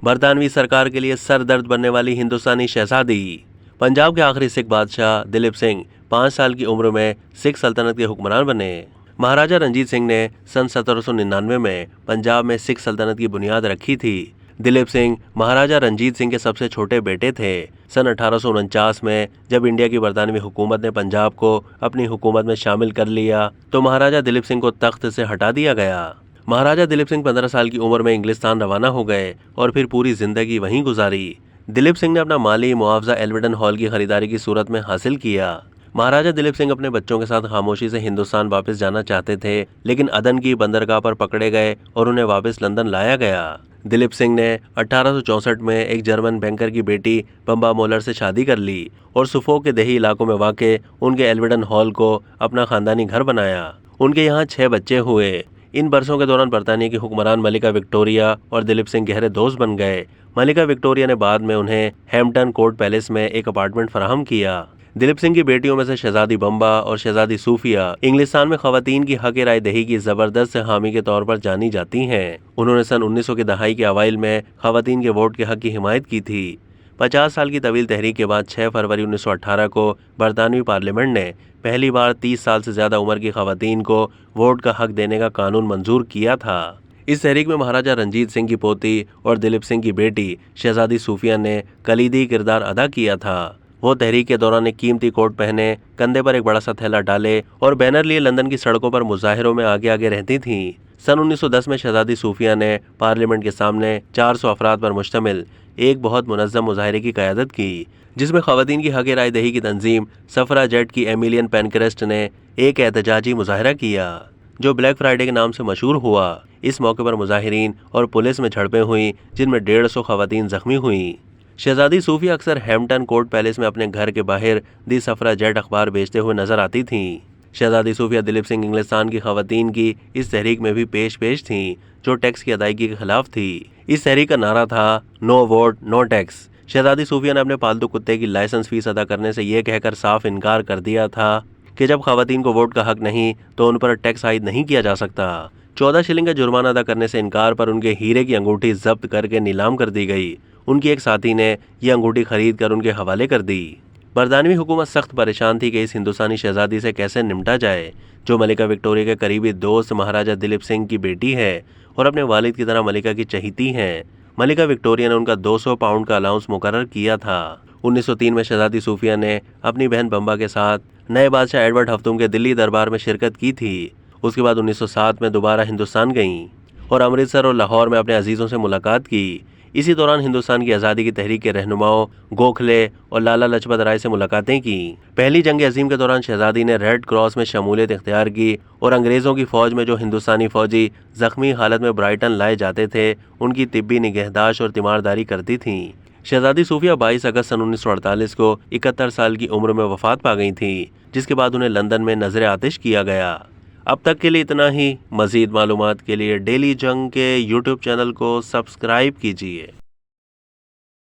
برطانوی سرکار کے لیے سر درد بننے والی ہندوستانی شہزادی۔ پنجاب کے آخری سکھ بادشاہ دلیپ سنگھ 5 سال کی عمر میں سکھ سلطنت کے حکمران بنے۔ مہاراجہ رنجیت سنگھ نے سن 1799 میں پنجاب میں سکھ سلطنت کی بنیاد رکھی تھی۔ دلیپ سنگھ مہاراجہ رنجیت سنگھ کے سب سے چھوٹے بیٹے تھے۔ سن 1849 میں جب انڈیا کی برطانوی حکومت نے پنجاب کو اپنی حکومت میں شامل کر لیا تو مہاراجہ دلیپ سنگھ کو تخت سے ہٹا دیا گیا۔ مہاراجہ دلیپ سنگھ 15 سال کی عمر میں انگلستان روانہ ہو گئے اور پھر پوری زندگی وہیں گزاری۔ دلیپ سنگھ نے اپنا مالی معاوضہ ایلویڈن ہال کی خریداری کی صورت میں حاصل کیا۔ مہاراجہ دلیپ سنگھ اپنے بچوں کے ساتھ خاموشی سے ہندوستان واپس جانا چاہتے تھے، لیکن عدن کی بندرگاہ پر پکڑے گئے اور انہیں واپس لندن لایا گیا۔ دلیپ سنگھ نے 1864 میں ایک جرمن بینکر کی بیٹی بمبا مولر سے شادی کر لی اور سفوک کے دیہی علاقوں میں واقع ان کے ایلویڈن ہال کو اپنا خاندانی گھر بنایا۔ ان کے یہاں 6 بچے ہوئے۔ ان برسوں کے دوران برطانیہ کی حکمران ملکہ وکٹوریہ اور دلیپ سنگھ گہرے دوست بن گئے۔ ملکہ وکٹوریہ نے بعد میں انہیں ہیمپٹن کورٹ پیلس میں ایک اپارٹمنٹ فراہم کیا۔ دلیپ سنگھ کی بیٹیوں میں سے شہزادی بمبا اور شہزادی صوفیہ انگلستان میں خواتین کی حق رائے دہی کی زبردست حامی کے طور پر جانی جاتی ہیں۔ انہوں نے سن 1900 کی دہائی کے اوائل میں خواتین کے ووٹ کے حق کی حمایت کی تھی۔ 50 سال کی طویل تحریک کے بعد 6 فروری 1918 کو برطانوی پارلیمنٹ نے پہلی بار 30 سال سے زیادہ عمر کی خواتین کو ووٹ کا حق دینے کا قانون منظور کیا تھا۔ اس تحریک میں مہاراجہ رنجیت سنگھ کی پوتی اور دلیپ سنگھ کی بیٹی شہزادی صوفیہ نے کلیدی کردار ادا کیا تھا۔ وہ تحریک کے دوران ایک قیمتی کوٹ پہنے، کندھے پر ایک بڑا سا تھیلا ڈالے اور بینر لیے لندن کی سڑکوں پر مظاہروں میں آگے آگے رہتی تھیں۔ سن 1910 میں شہزادی صوفیہ نے پارلیمنٹ کے سامنے 400 افراد پر مشتمل ایک بہت منظم مظاہرے کی قیادت کی، جس میں خواتین کی حق رائے دہی کی تنظیم سفراجیٹ کی ایمیلین پینکرسٹ نے ایک احتجاجی مظاہرہ کیا جو بلیک فرائیڈے کے نام سے مشہور ہوا۔ اس موقع پر مظاہرین اور پولیس میں جھڑپیں ہوئیں جن میں 150 خواتین زخمی ہوئیں۔ شہزادی صوفیہ اکثر ہیمپٹن کورٹ پیلس میں اپنے گھر کے باہر دی سفراجیٹ اخبار بیچتے ہوئے نظر آتی تھیں۔ شہزادی صوفیہ دلیپ سنگھ انگلستان کی خواتین کی اس تحریک میں بھی پیش تھیں جو ٹیکس کی ادائیگی کے خلاف تھی۔ اس تحریک کا نعرہ تھا نو ووٹ نو ٹیکس۔ شہزادی صوفیہ نے اپنے پالتو کتے کی لائسنس فیس ادا کرنے سے یہ کہہ کر صاف انکار کر دیا تھا کہ جب خواتین کو ووٹ کا حق نہیں تو ان پر ٹیکس عائد نہیں کیا جا سکتا۔ 14 شلنگ کا جرمانہ ادا کرنے سے انکار پر ان کے ہیرے کی انگوٹھی ضبط کر کے نیلام کر دی گئی۔ ان کی ایک ساتھی نے یہ انگوٹھی خرید کر ان کے حوالے کر دی۔ برطانوی حکومت سخت پریشان تھی کہ اس ہندوستانی شہزادی سے کیسے نمٹا جائے جو ملکہ وکٹوریہ کے قریبی دوست مہاراجہ دلیپ سنگھ کی بیٹی ہے اور اپنے والد کی طرح ملکہ کی چہیتی ہیں۔ ملکہ وکٹوریہ نے ان کا 200 پاؤنڈ کا الاؤنس مقرر کیا تھا۔ 1903 میں شہزادی صوفیہ نے اپنی بہن بمبا کے ساتھ نئے بادشاہ ایڈورڈ ہفتم کے دلی دربار میں شرکت کی تھی۔ اس کے بعد 1907 میں دوبارہ ہندوستان گئیں اور امرتسر اور لاہور میں اپنے عزیزوں سے ملاقات کی۔ اسی دوران ہندوستان کی آزادی کی تحریک کے رہنماؤں گوکھلے اور لالا لاجپت رائے سے ملاقاتیں کی۔ پہلی جنگ عظیم کے دوران شہزادی نے ریڈ کراس میں شمولیت اختیار کی اور انگریزوں کی فوج میں جو ہندوستانی فوجی زخمی حالت میں برائٹن لائے جاتے تھے ان کی طبی نگہداشت اور تیمارداری کرتی تھیں۔ شہزادی صوفیہ 22 اگست سن 1948 کو 71 سال کی عمر میں وفات پا گئی تھیں، جس کے بعد انہیں لندن میں نذر آتش کیا گیا۔ اب تک کے لیے اتنا ہی۔ مزید معلومات کے لیے ڈیلی جنگ کے یوٹیوب چینل کو سبسکرائب کیجیے۔